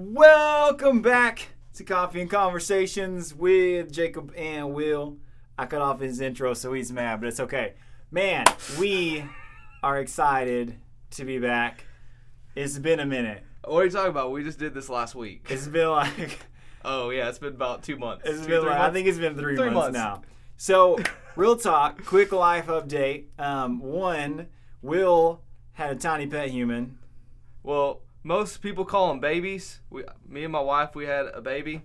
Welcome back to Coffee and Conversations with Jacob and Will. I cut off his intro, so he's mad, but it's okay. Man, we are excited to be back. It's been a minute. What are you talking about? We just did this last week. It's been like... Oh, yeah, it's been about 2 months. It's been like, I think it's been three months now. So, real talk, quick life update. One, Will had a tiny pet human. Well, most people call them babies. Me and my wife, we had a baby,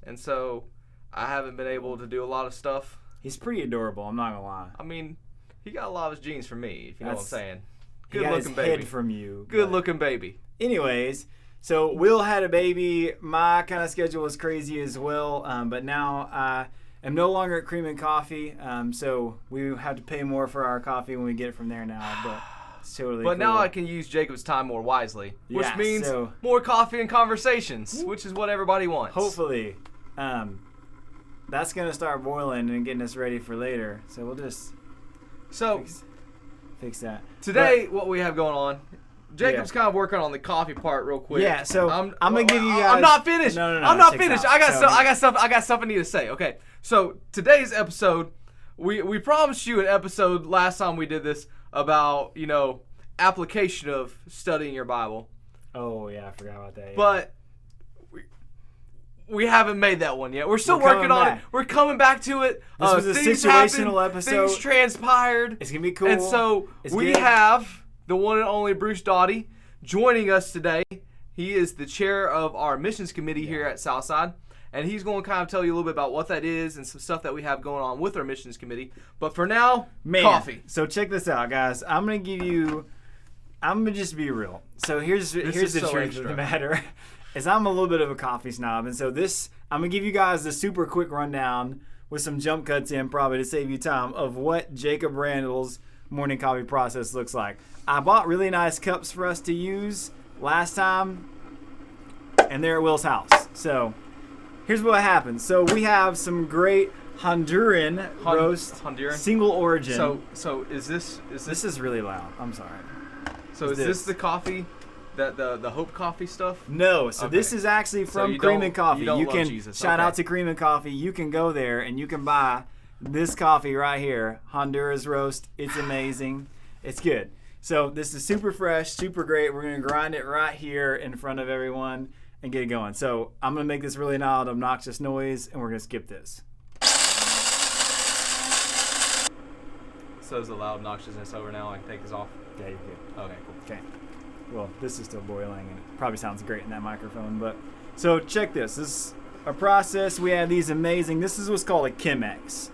and so I haven't been able to do a lot of stuff. He's pretty adorable, I'm not going to lie. I mean, he got a lot of his genes from me, if you know what I'm saying. Good looking baby. Head from you. Good looking baby. Anyways, so Will had a baby. My kind of schedule was crazy as well, but now I am no longer at Cream and Coffee, so we have to pay more for our coffee when we get it from there now, but it's totally cool. Now I can use Jacob's time more wisely, which means more coffee and conversations, which is what everybody wants. Hopefully. That's going to start boiling and getting us ready for later, so we'll just fix that. Today, what we have going on, Jacob's kind of working on the coffee part real quick. Yeah, so I'm gonna give you guys. I'm not finished. No, I'm not finished. I got stuff I need to say. Okay, so today's episode, we promised you an episode last time we did this about application of studying your Bible. Oh yeah, I forgot about that. Yeah. But we haven't made that one yet. We're still working on it. We're coming back to it. This was a situational episode. Things transpired. It's gonna be cool. And so we have the one and only Bruce Doty joining us today. He is the chair of our missions committee here at Southside, and he's going to kind of tell you a little bit about what that is and some stuff that we have going on with our missions committee. But for now, coffee. So check this out, guys. I'm gonna just be real. So here's the truth of the matter. Is I'm a little bit of a coffee snob, and so I'm gonna give you guys the super quick rundown with some jump cuts in, probably to save you time, of what Jacob Randall's morning coffee process looks like. I bought really nice cups for us to use last time, and they're at Will's house. So here's what happens. So we have some great Honduran roast, single origin. So is this is really loud. I'm sorry. So is this the coffee? The Hope Coffee stuff? No, so this is actually from Cream and Coffee. You can shout out to Cream and Coffee. You can go there and you can buy this coffee right here, Honduras roast. It's amazing. It's good. So this is super fresh, super great. We're gonna grind it right here in front of everyone and get it going. So I'm gonna make this really loud, obnoxious noise, and we're gonna skip this. So is the loud obnoxiousness over now? I can take this off? Yeah, you're good. Okay, cool. Okay. Well, this is still boiling, and it probably sounds great in that microphone. But so check this. This is a process. We have these amazing. This is what's called a Chemex.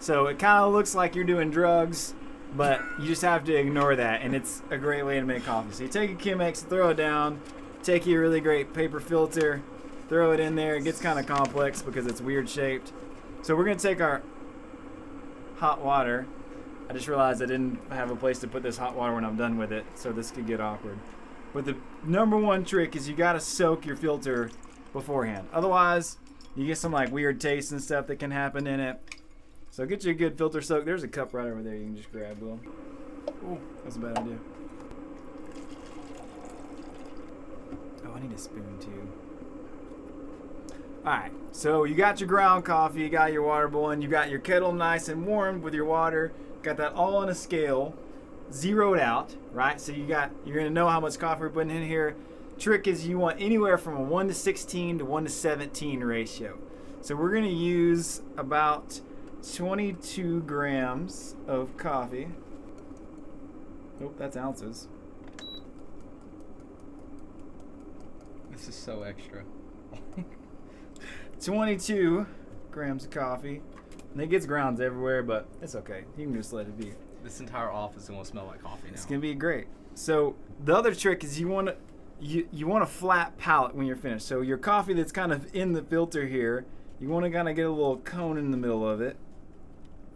So it kind of looks like you're doing drugs, but you just have to ignore that, and it's a great way to make coffee. So you take a Chemex, throw it down, take your really great paper filter, throw it in there. It gets kind of complex because it's weird shaped. So we're gonna take our hot water. I just realized I didn't have a place to put this hot water when I'm done with it, so this could get awkward. But the number one trick is you gotta soak your filter beforehand. Otherwise, you get some like weird taste and stuff that can happen in it. So get you a good filter soak. There's a cup right over there you can just grab, Will. Oh, that's a bad idea. Oh, I need a spoon too. Alright, so you got your ground coffee, you got your water boiling, you got your kettle nice and warm with your water. Got that all on a scale, zeroed out, right? So you're gonna know how much coffee we're putting in here. Trick is you want anywhere from a 1 to 16 to 1 to 17 ratio. So we're gonna use about 22 grams of coffee. Nope, that's ounces. This is so extra. 22 grams of coffee. And it gets grounds everywhere, but it's okay. You can just let it be. This entire office is going to smell like coffee now. It's going to be great. So the other trick is you want a flat palate when you're finished. So your coffee that's kind of in the filter here, you want to kind of get a little cone in the middle of it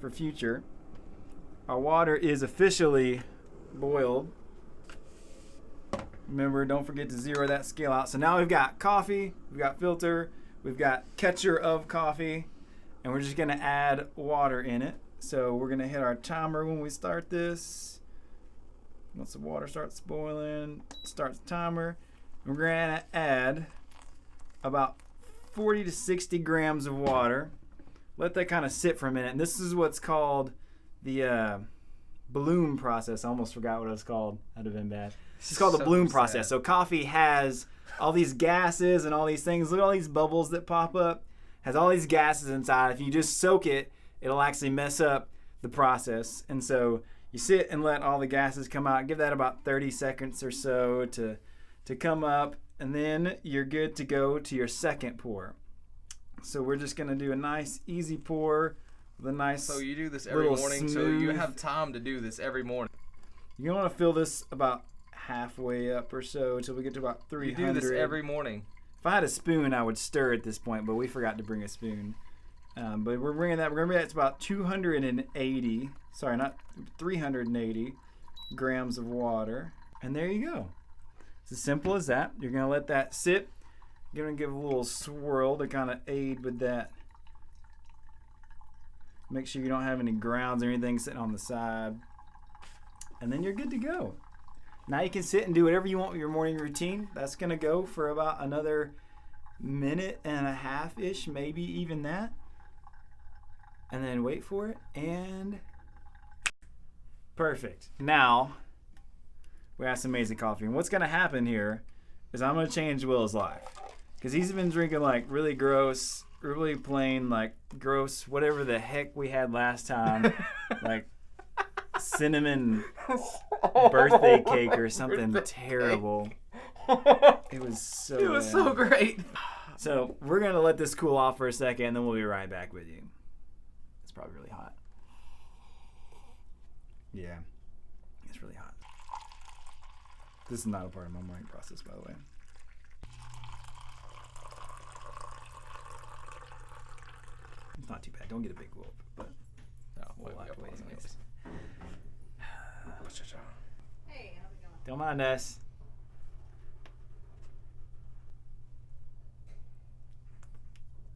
for future. Our water is officially boiled. Remember, don't forget to zero that scale out. So now we've got coffee, we've got filter, we've got catcher of coffee, and we're just going to add water in it. So we're going to hit our timer when we start this. Once the water starts boiling, starts the timer. We're going to add about 40 to 60 grams of water. Let that kind of sit for a minute. And this is what's called the bloom process. I almost forgot what it was called. That'd have been bad. It's called the bloom process. So coffee has all these gases and all these things. Look at all these bubbles that pop up. Has all these gases inside. If you just soak it, it'll actually mess up the process. And so you sit and let all the gases come out. Give that about 30 seconds or so to come up. And then you're good to go to your second pour. So we're just going to do a nice easy pour with a nice. So you do this every morning, so you have time to do this every morning. You're going to fill this about halfway up or so until we get to about 300. You do this every morning. If I had a spoon, I would stir at this point, but we forgot to bring a spoon. But we're bringing that. We're going to bring that to about 280. Sorry, not 380 grams of water. And there you go. It's as simple as that. You're going to let that sit. You're going to give a little swirl to kind of aid with that. Make sure you don't have any grounds or anything sitting on the side. And then you're good to go. Now you can sit and do whatever you want with your morning routine. That's going to go for about another minute and a half-ish, maybe even that. And then wait for it, and perfect. Now, we have some amazing coffee. And what's going to happen here is I'm going to change Will's life. Because he's been drinking like really gross, really plain, like gross, whatever the heck we had last time. Like cinnamon birthday cake or something terrible. It was so great. So we're going to let this cool off for a second, and then we'll be right back with you. It's probably really hot. Yeah, it's really hot. This is not a part of my morning process, by the way. It's not too bad. Don't get a big whoop, but we'll have to wait anyways. Hey, how's it going? Don't mind us.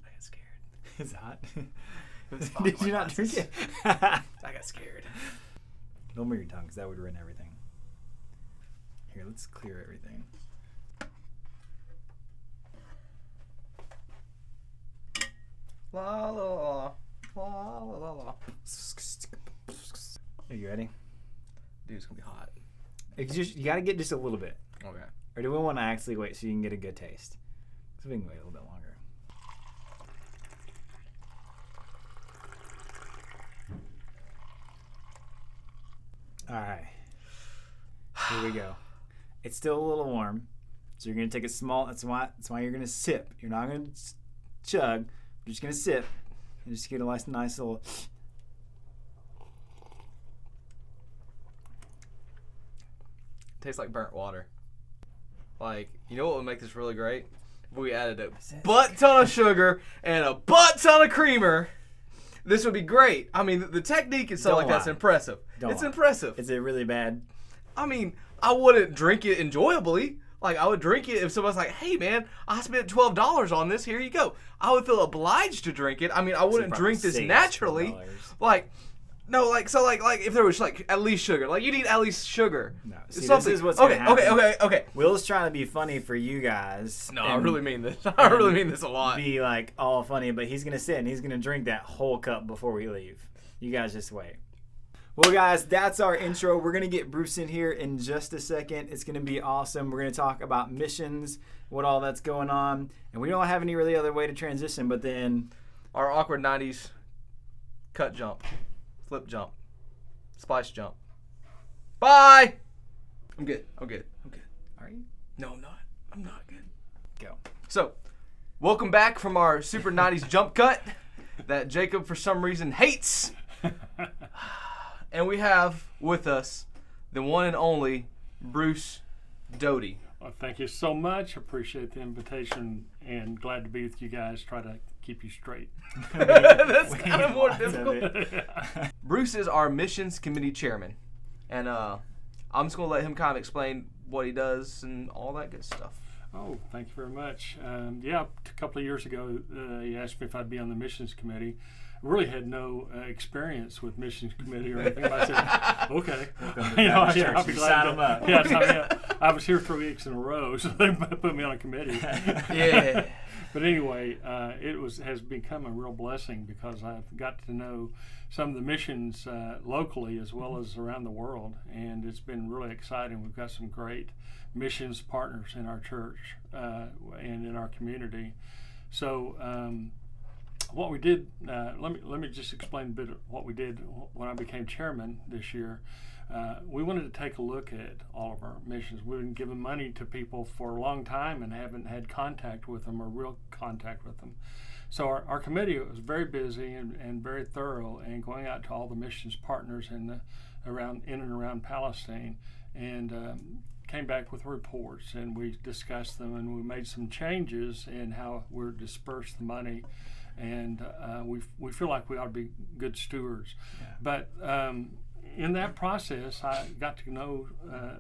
I got scared. It's hot. It was fun. Did you not drink it? I got scared. Don't move your tongue, because that would ruin everything. Here, let's clear everything. La la la la la la. Are you ready? Dude, it's gonna be hot. You got to get just a little bit. Okay. Or do we want to actually wait so you can get a good taste? So we can wait a little bit longer. All right. Here we go. It's still a little warm, so you're gonna take a small. That's why you're gonna sip. You're not gonna chug. You're just gonna sip and just get a nice little. Tastes like burnt water. Like, you know what would make this really great? If we added a butt ton of sugar and a butt ton of creamer. This would be great. I mean, the technique itself, like, that's impressive. It's impressive. Is it really bad? I mean, I wouldn't drink it enjoyably. Like, I would drink it if somebody's like, hey, man, I spent $12 on this. Here you go. I would feel obliged to drink it. I mean, I wouldn't drink this naturally. Like, no, like, so, like, if there was, like, at least sugar. Like, you need at least sugar. No, see, this is what's gonna happen. Okay. Will's trying to be funny for you guys. No, I really mean this. I really mean this a lot. Be, like, all funny, but he's going to sit and he's going to drink that whole cup before we leave. You guys just wait. Well, guys, that's our intro. We're going to get Bruce in here in just a second. It's going to be awesome. We're going to talk about missions, what all that's going on. And we don't have any really other way to transition, but then our awkward 90s cut jump, flip jump, splice jump. Bye! I'm good. Are you? No, I'm not. I'm not good. Go. So, welcome back from our Super 90s jump cut that Jacob, for some reason, hates. And we have with us the one and only Bruce Doty. Well, thank you so much. Appreciate the invitation and glad to be with you guys. Try to keep you straight. That's kind of more difficult. Bruce is our missions committee chairman. And I'm just going to let him kind of explain what he does and all that good stuff. Oh, thank you very much. A couple of years ago, he asked me if I'd be on the missions committee. I really had no experience with missions committee or anything. But I said, okay. I'll be glad sign them up. Yeah, I was here 3 weeks in a row, so they put me on a committee. Yeah. But anyway, has become a real blessing because I've got to know some of the missions locally as well as around the world, and it's been really exciting. We've got some great missions partners in our church and in our community. So what we did, let me just explain a bit of what we did when I became chairman this year. We wanted to take a look at all of our missions. We've been giving money to people for a long time and haven't had contact with them or real contact with them. So our committee was very busy and very thorough and going out to all the missions partners in and around Palestine, and came back with reports, and we discussed them, and we made some changes in how we're dispersed the money, and we feel like we ought to be good stewards. Yeah. But in that process, I got to know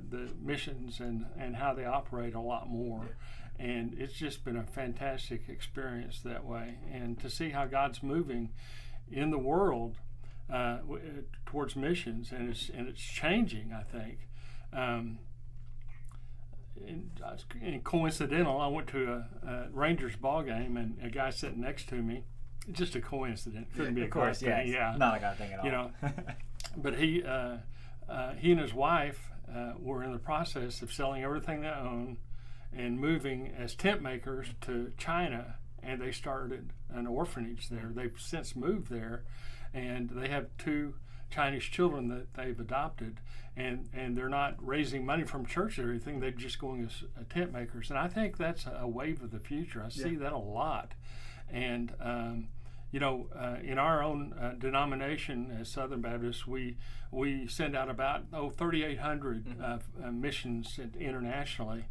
the missions and how they operate a lot more. Yeah. And it's just been a fantastic experience that way. And to see how God's moving in the world towards missions, and it's changing, I think. And coincidental, I went to a Rangers ball game, and a guy sitting next to me, just a coincidence, couldn't be a course, thing. Yeah, not a God thing at all. You know, but he and his wife were in the process of selling everything they own and moving as tent makers to China, and they started an orphanage there. They've since moved there, and they have 2 Chinese children that they've adopted, and they're not raising money from church or anything. They're just going as tent makers, and I think that's a wave of the future. I see that a lot. And in our own denomination as Southern Baptists, we send out about 3,800 missions internationally,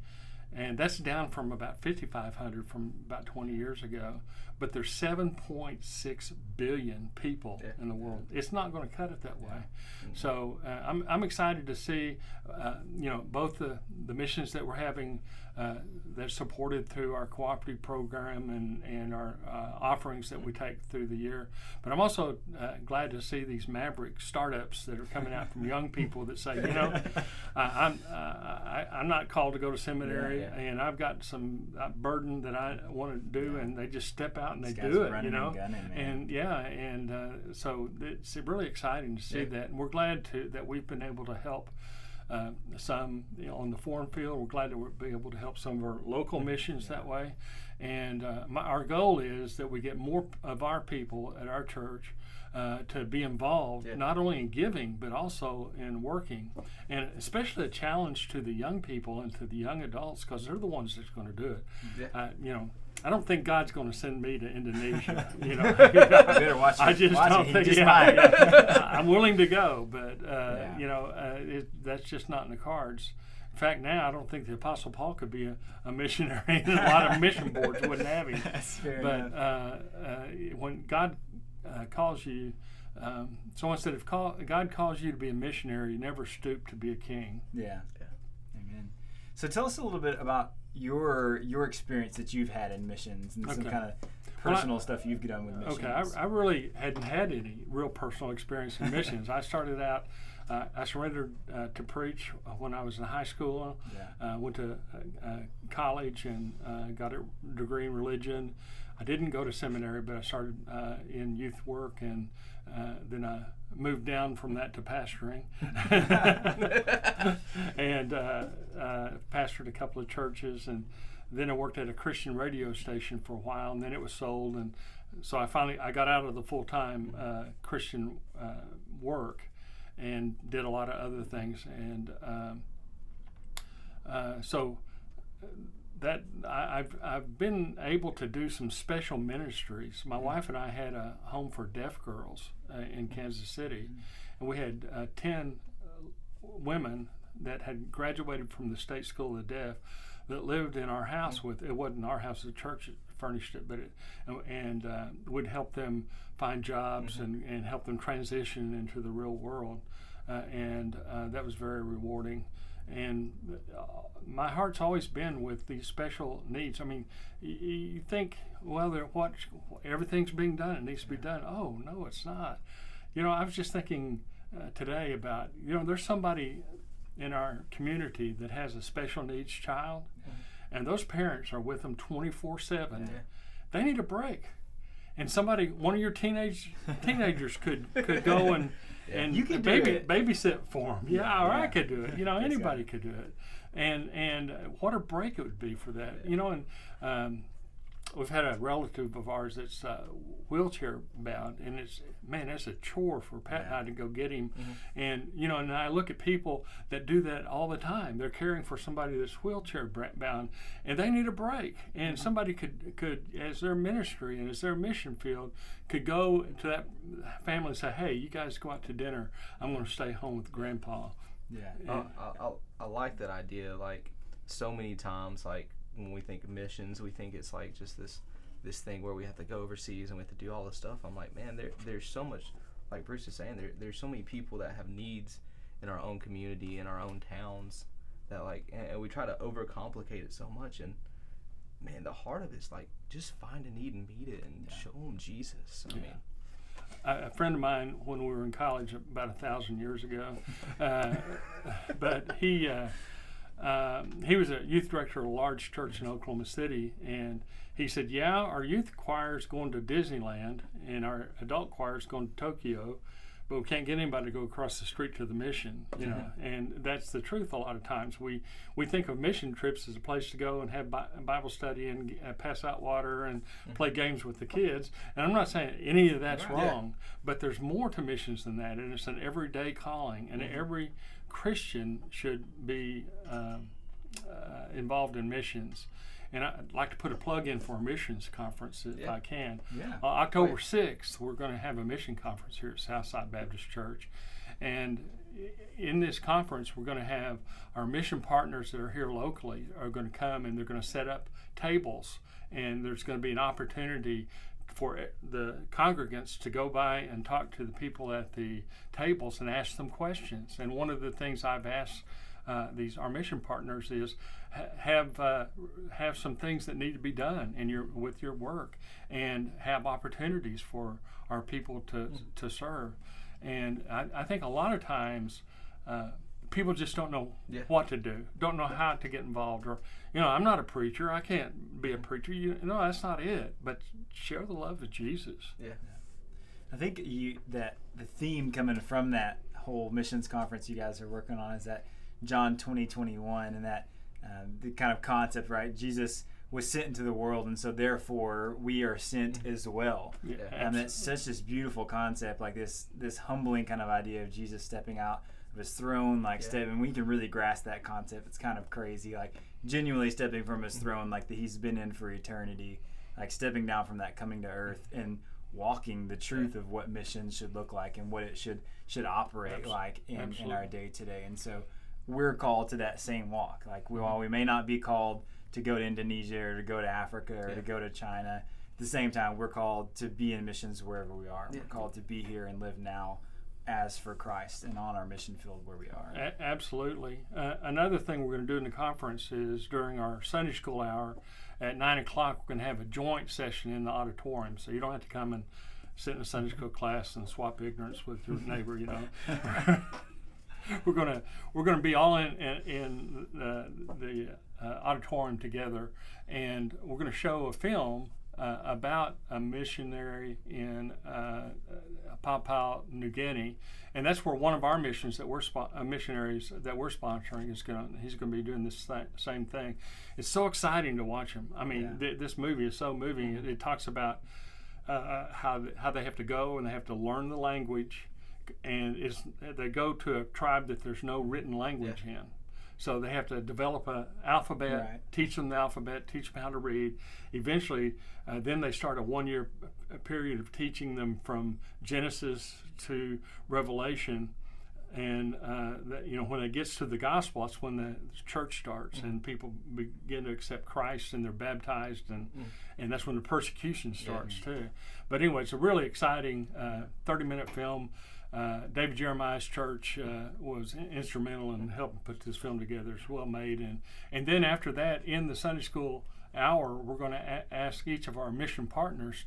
and that's down from about 5,500 from about 20 years ago. But there's 7.6 billion people in the world. It's not going to cut it that way. So I'm excited to see, both the missions that we're having that's supported through our cooperative program and our offerings that we take through the year. But I'm also glad to see these maverick startups that are coming out from young people that say, I'm not called to go to seminary, and I've got some burden that I want to do, and they just step out and they do it, so it's really exciting to see that, and we're glad that we've been able to help some on the foreign field. We're glad that we're being able to help some of our local missions that way, and our goal is that we get more of our people at our church to be involved, not only in giving but also in working, and especially a challenge to the young people and to the young adults, because they're the ones that's going to do it. I don't think God's going to send me to Indonesia. I just don't think. I'm willing to go, but that's just not in the cards. In fact, now I don't think the Apostle Paul could be a missionary, and a lot of mission boards wouldn't have him. That's fair enough. When God calls you, someone said, if God calls you to be a missionary, you never stoop to be a king. Yeah. Amen. So tell us a little bit about your experience that you've had in missions and some kind of personal stuff you've done with missions. Okay, I really hadn't had any real personal experience in missions. I started out, I surrendered to preach when I was in high school. Went to college and got a degree in religion. I didn't go to seminary, but I started in youth work, and then I moved down from that to pastoring, and pastored a couple of churches, and then I worked at a Christian radio station for a while, and then it was sold, and so I got out of the full-time Christian work and did a lot of other things, and so that I've been able to do some special ministries. My wife and I had a home for deaf girls in Kansas City, and we had 10 women that had graduated from the State School of the Deaf that lived in our house with. It wasn't our house; the church furnished it, but would help them find jobs and help them transition into the real world, and that was very rewarding. And my heart's always been with these special needs. I mean, you think, well, everything's being done. It needs to be done. Oh, no, it's not. I was just thinking today about, there's somebody in our community that has a special needs child, and those parents are with them 24/7. they need a break. And one of your teenagers could go and You can do it. babysit for them. Yeah, or I Yeah. could do it. Anybody could do it. And what a break it would be for that. And we've had a relative of ours that's wheelchair bound, and that's a chore for Pat and I to go get him. And and I look at people that do that all the time. They're caring for somebody that's wheelchair bound, and they need a break. And somebody could, as their ministry and as their mission field, could go to that family and say, "Hey, you guys go out to dinner. I'm going to stay home with Grandpa." Yeah. I like that idea. Like, so many times, like, when we think of missions, we think it's like just this thing where we have to go overseas and we have to do all this stuff. I'm like, man, there's so much, like Bruce is saying, there's so many people that have needs in our own community, in our own towns, that like, and we try to overcomplicate it so much. And man, the heart of it is like, just find a need and meet it and show them Jesus. I mean, a friend of mine, when we were in college about 1,000 years ago, but he was a youth director of a large church in Oklahoma City, and he said, our youth choir is going to Disneyland and our adult choir is going to Tokyo, but we can't get anybody to go across the street to the mission, and that's the truth a lot of times. We think of mission trips as a place to go and have Bible study and pass out water and play games with the kids, and I'm not saying any of that's wrong, but there's more to missions than that, and it's an everyday calling, and every Christian should be involved in missions. And I'd like to put a plug in for a missions conference if I can. Yeah. October 6th, we're going to have a mission conference here at Southside Baptist Church. And in this conference, we're going to have our mission partners that are here locally are going to come, and they're going to set up tables. And there's going to be an opportunity for the congregants to go by and talk to the people at the tables and ask them questions. And one of the things I've asked our mission partners is have some things that need to be done with your work, and have opportunities for our people to serve. And I think a lot of times people just don't know what to do, don't know how to get involved, or I'm not a preacher, I can't be a preacher. That's not it. But share the love of Jesus. Yeah. I think that the theme coming from that whole missions conference you guys are working on is that John 20:21, and that the kind of concept, right? Jesus was sent into the world, and so therefore we are sent as well. Yeah, and that's such this beautiful concept, like this humbling kind of idea of Jesus stepping out of his throne, like stepping. We can really grasp that concept. It's kind of crazy, like genuinely stepping from his throne, like that he's been in for eternity, like stepping down from that, coming to earth, and walking the truth of what missions should look like and what it should operate like in our day today. And so we're called to that same walk. Like while we may not be called to go to Indonesia or to go to Africa or to go to China, at the same time we're called to be in missions wherever we are. We're called to be here and live now as for Christ and on our mission field where we are. Absolutely. Another thing we're going to do in the conference is during our Sunday school hour at 9 o'clock, we're going to have a joint session in the auditorium. So you don't have to come and sit in a Sunday school class and swap ignorance with your neighbor, We're gonna be all in the auditorium together, and we're gonna show a film about a missionary in Papua New Guinea, and that's where one of our missions that missionaries that we're sponsoring he's gonna be doing this same thing. It's so exciting to watch him. I mean, this movie is so moving. It talks about how they have to go and they have to learn the language. And they go to a tribe that there's no written language in. So they have to develop an alphabet, teach them the alphabet, teach them how to read. Eventually, then they start a 1-year period of teaching them from Genesis to Revelation. And when it gets to the gospel, that's when the church starts and people begin to accept Christ and they're baptized, and that's when the persecution starts too. But anyway, it's a really exciting 30-minute film. David Jeremiah's church was instrumental in helping put this film together. It's well made, and then after that, in the Sunday school hour, we're going to ask each of our mission partners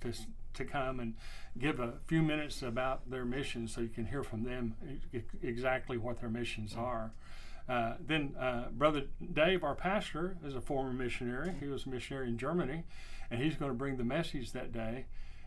to come and give a few minutes about their missions, so you can hear from them exactly what their missions are. Then Brother Dave, our pastor, is a former missionary. He was a missionary in Germany, and he's going to bring the message that day.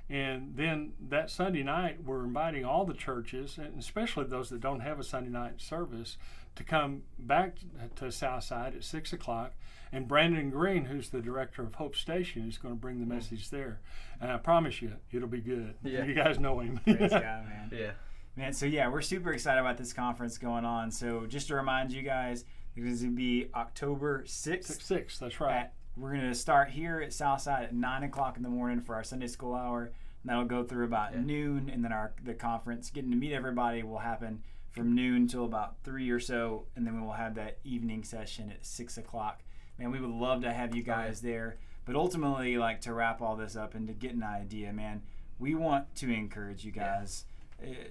And then that Sunday night, we're inviting all the churches, and especially those that don't have a Sunday night service, to come back to Southside at 6 o'clock. And Brandon Green, who's the director of Hope Station, is going to bring the message there. And I promise you, it'll be good. Yeah. You guys know him. Praise God, man. Yeah. Man, so yeah, we're super excited about this conference going on. So just to remind you guys, it's going to be October 6th. 6, that's right. We're going to start here at Southside at 9 o'clock in the morning for our Sunday school hour. And that'll go through about noon. And then the conference, getting to meet everybody, will happen from noon till about 3 or so. And then we will have that evening session at 6 o'clock. Man, we would love to have you guys there. But ultimately, like, to wrap all this up and to get an idea, man, we want to encourage you guys.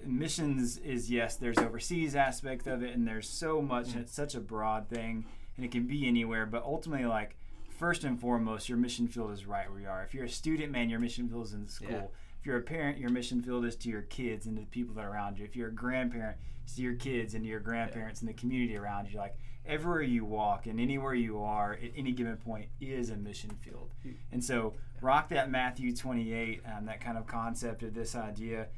Missions is, yes, there's overseas aspect of it, and there's so much, it's such a broad thing, and it can be anywhere, but ultimately, like, first and foremost, your mission field is right where you are. If you're a student, man, your mission field is in school. Yeah. If you're a parent, your mission field is to your kids and to the people that are around you. If you're a grandparent, it's to your kids and to your grandparents and the community around you. Like, everywhere you walk and anywhere you are at any given point is a mission field. And so rock that Matthew 28, that kind of concept of this idea.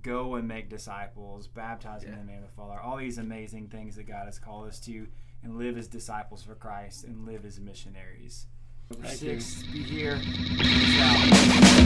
Go and make disciples, baptize in the name of the Father, all these amazing things that God has called us to, and live as disciples for Christ and live as missionaries. Thank you. 6, be here. Peace out.